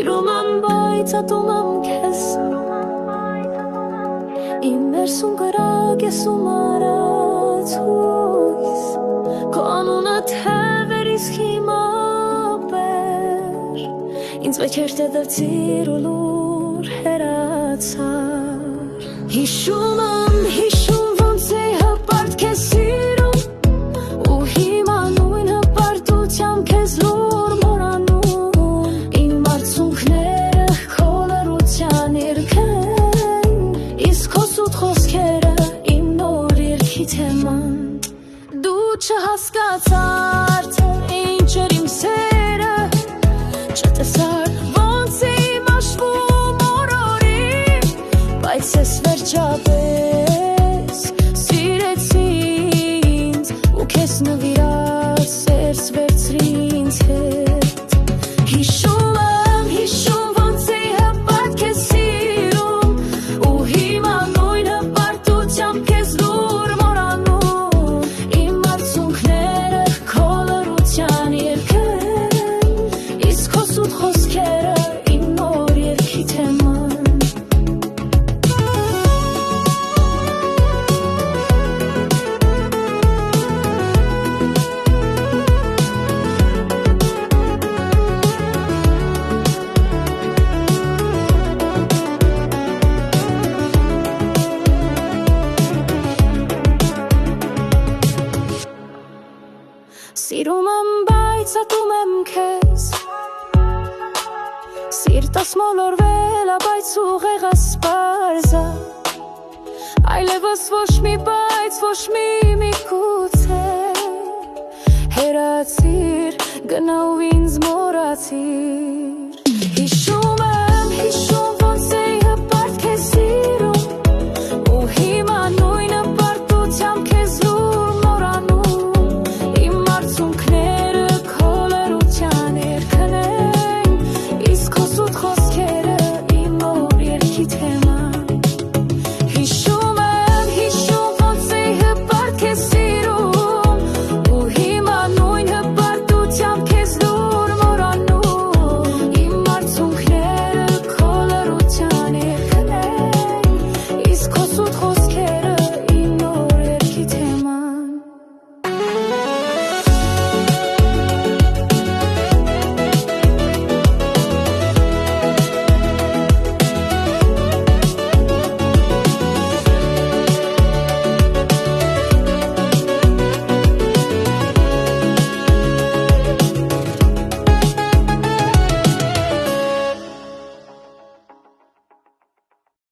Սիրում եմ, բայց ատում եմ քեզ Իմ ներսում կրակ ես ու մարած հույս Քո անունը թևերիս հիմա բեր Ինձ վեքեր թե դրցիր ու լուր հերացար Հիշում եմ, ոնց էի հպարտ քեզ սիրում Ու հիմա նույն հպարտությամբ քեզ լուր մոռանում Իմ արցունքները քո լռության երգեն Իսկ քո սուտ խոսքերը իմ նոր երգի թեման Դու չհասկացար, թե ինչ էր իմ սերը Չտեսար, ոնց էի մաշվում օր-օրի Բայց ես վերջապես սիրեցի ինձ Ու քեզ նվիրած սերս վերցրի ինձ հետ Հիշում եմ, ոնց էի հպարտ քեզ սիրում Ու հիմա նույն հպարտությամբ քեզ լուր մոռանում Իմ արցունքները քո լռության երգեն Իսկ քո սուտ խոսքերը իմ նոր երգի թեման Սիրում եմ, բայց ատում եմ քեզ Սիրտս մոլորվել է, բայց ուղեղս պարզա Այլևս ոչ մի բայց, ոչ մի միգուցե Հեռացիր, գնա ու ինձ մոռացիր Հիշում եմ, ոնց էի հպարտ քեզ սիրում Ու հիմա